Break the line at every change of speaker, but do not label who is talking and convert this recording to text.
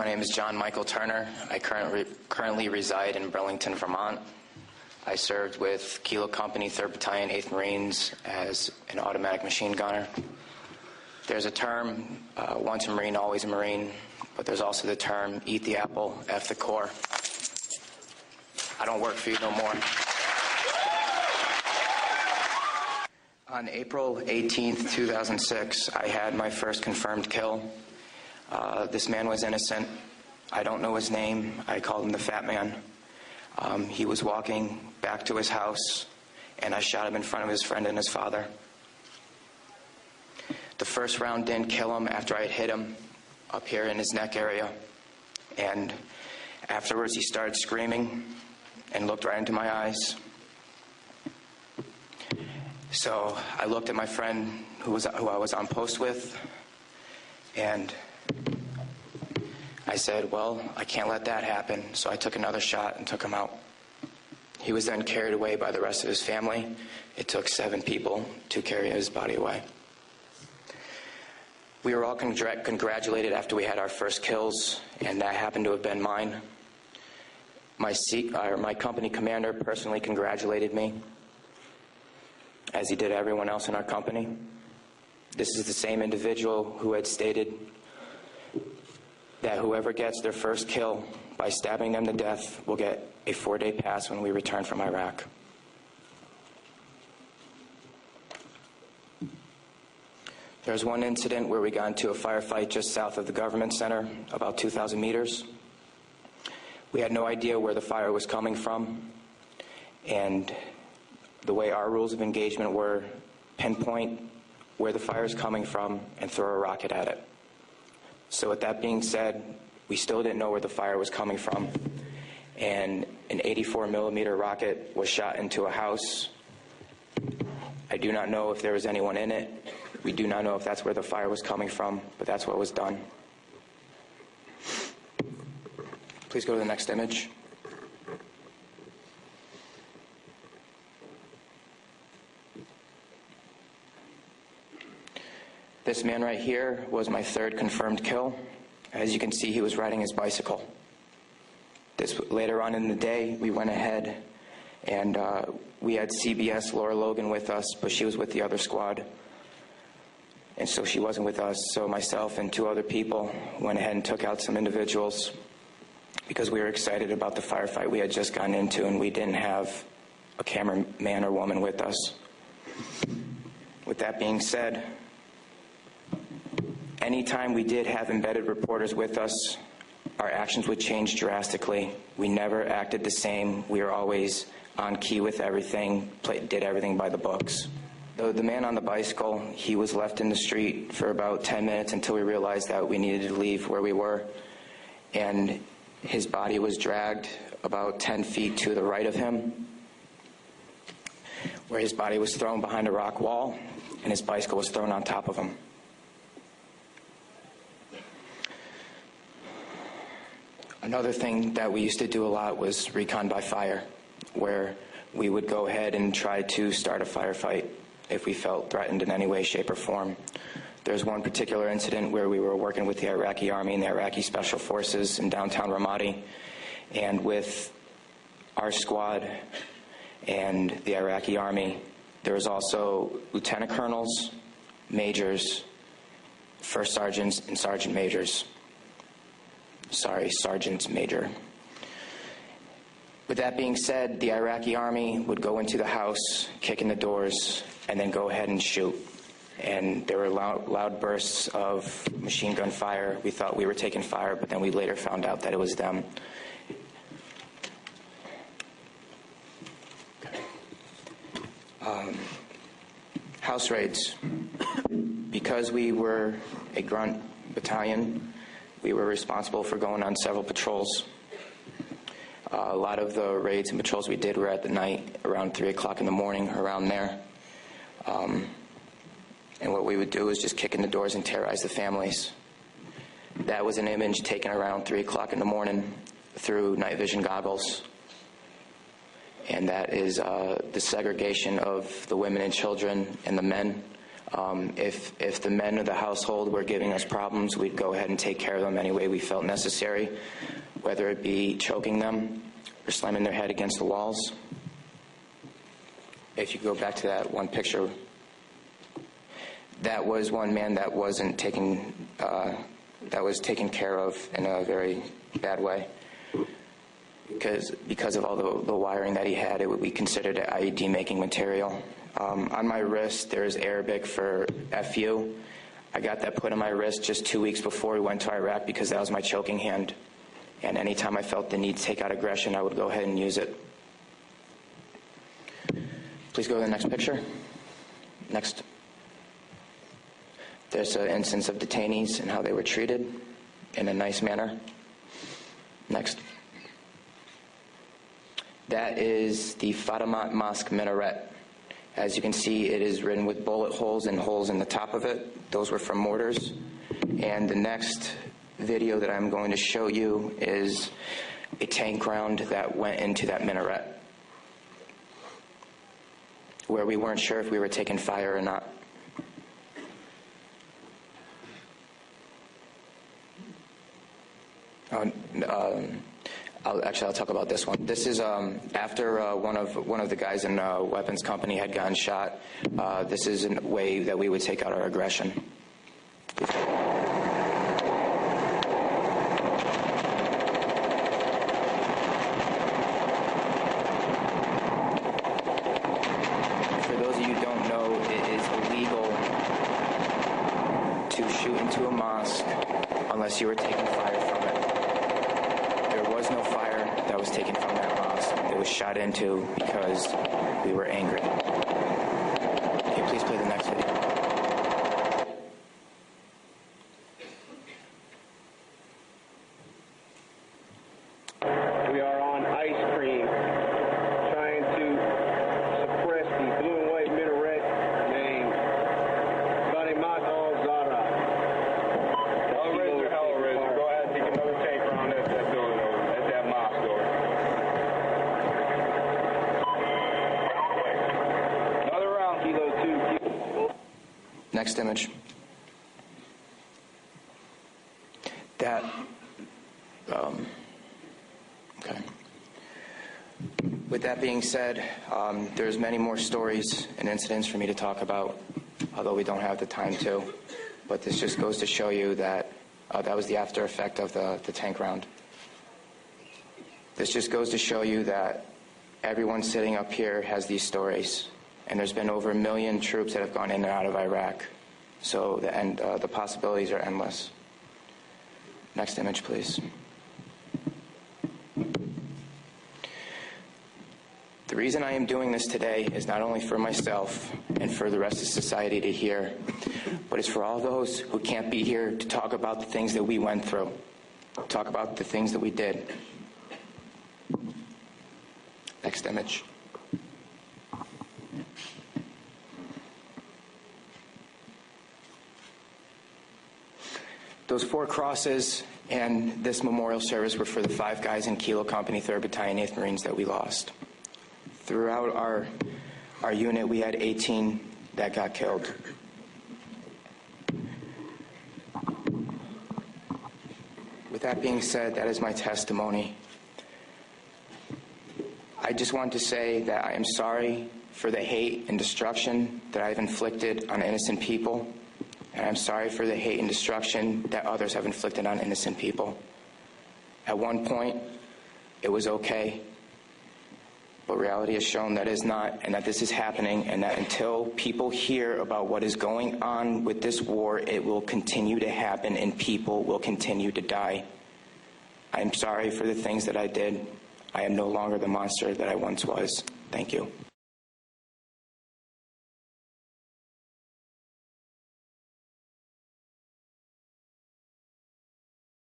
My name is John Michael Turner. I currently reside in Burlington, Vermont. I served with Kilo Company, 3rd Battalion, 8th Marines as an automatic machine gunner. There's a term, once a Marine, always a Marine, but there's also the term, eat the apple, F the Corps. I don't work for you no more. On April 18th, 2006, I had my first confirmed kill. This man was innocent. I don't know his name. I called him the Fat Man. He was walking back to his house, and I shot him in front of his friend and his father. The first round didn't kill him after I had hit him up here in his neck area. And afterwards, he started screaming and looked right into my eyes. So I looked at my friend who I was on post with, and I said, well, I can't let that happen. So I took another shot and took him out. He was then carried away by the rest of his family. It took 7 people to carry his body away. We were all congratulated after we had our first kills, and that happened to have been mine. My company commander personally congratulated me, as he did everyone else in our company. This is the same individual who had stated that whoever gets their first kill by stabbing them to death will get a 4-day pass when we return from Iraq. There was one incident where we got into a firefight just south of the government center, about 2,000 meters. We had no idea where the fire was coming from, and the way our rules of engagement were, pinpoint where the fire is coming from and throw a rocket at it. So with that being said, we still didn't know where the fire was coming from, and an 84 millimeter rocket was shot into a house. I do not know if there was anyone in it. We do not know if that's where the fire was coming from, but that's what was done. Please go to the next image. This man right here was my 3rd confirmed kill. As you can see, he was riding his bicycle. Later on in the day, we went ahead and we had CBS Laura Logan with us, but she was with the other squad. And so she wasn't with us. So myself and 2 other people went ahead and took out some individuals because we were excited about the firefight we had just gotten into, and we didn't have a cameraman or woman with us. With that being said, anytime we did have embedded reporters with us, our actions would change drastically. We never acted the same. We were always on key with everything, did everything by the books. The man on the bicycle, he was left in the street for about 10 minutes until we realized that we needed to leave where we were. And his body was dragged about 10 feet to the right of him, where his body was thrown behind a rock wall, and his bicycle was thrown on top of him. Another thing that we used to do a lot was recon by fire, where we would go ahead and try to start a firefight if we felt threatened in any way, shape, or form. There's one particular incident where we were working with the Iraqi Army and the Iraqi Special Forces in downtown Ramadi, and with our squad and the Iraqi Army, there was also lieutenant colonels, majors, first sergeants, and sergeant majors. Sergeant major. With that being said, the Iraqi Army would go into the house, kick in the doors, and then go ahead and shoot. And there were loud bursts of machine gun fire. We thought we were taking fire, but then we later found out that it was them. House raids. Because we were a grunt battalion, we were responsible for going on several patrols. A lot of the raids and patrols we did were at the night, around 3 o'clock in the morning, around there. And what we would do is just kick in the doors and terrorize the families. That was an image taken around 3 o'clock in the morning through night vision goggles. And that is the segregation of the women and children and the men If the men of the household were giving us problems, we'd go ahead and take care of them any way we felt necessary, whether it be choking them or slamming their head against the walls. If you go back to that one picture, that was one man that wasn't taken, that was taken care of in a very bad way. Because of all the wiring that he had, it would be considered IED making material. On my wrist, there's Arabic for FU. I got that put on my wrist just 2 weeks before we went to Iraq because that was my choking hand. And anytime I felt the need to take out aggression, I would go ahead and use it. Please go to the next picture. Next. There's an instance of detainees and how they were treated in a nice manner. Next. That is the Fatimat Mosque minaret. As you can see, it is written with bullet holes and holes in the top of it. Those were from mortars. And the next video that I'm going to show you is a tank round that went into that minaret, where we weren't sure if we were taking fire or not. I'll talk about this one. This is after one of the guys in a weapons company had gotten shot. This is a way that we would take out our aggression. For those of you who don't know, it is illegal to shoot into a mosque unless you were taking fire from it. There was no fire that was taken from that mosque. It was shot into because we were angry. Can you please play the next video?
We are on ice cream, trying to suppress the blue and white minaret named Fatimat al-Zahra.
Hellraiser, Hellraiser. Go ahead and take another tank around that building over, at that mosque door. Another round.
Kilo 2.
Next image. That, okay. With that being said, there's many more stories and incidents for me to talk about, although we don't have the time to. But this just goes to show you that that was the after effect of the tank round. This just goes to show you that everyone sitting up here has these stories. And there's been over 1 million troops that have gone in and out of Iraq. So the possibilities are endless. Next image, please. The reason I am doing this today is not only for myself and for the rest of society to hear, but it's for all those who can't be here to talk about the things that we went through, talk about the things that we did. Next image. Those 4 crosses and this memorial service were for the 5 guys in Kilo Company, 3rd Battalion, 8th Marines that we lost. Throughout our unit, we had 18 that got killed. With that being said, that is my testimony. I just want to say that I am sorry for the hate and destruction that I've inflicted on innocent people. And I'm sorry for the hate and destruction that others have inflicted on innocent people. At one point, it was okay, but reality has shown that is not, and that this is happening, and that until people hear about what is going on with this war, it will continue to happen and people will continue to die. I am sorry for the things that I did. I am no longer the monster that I once was. Thank you.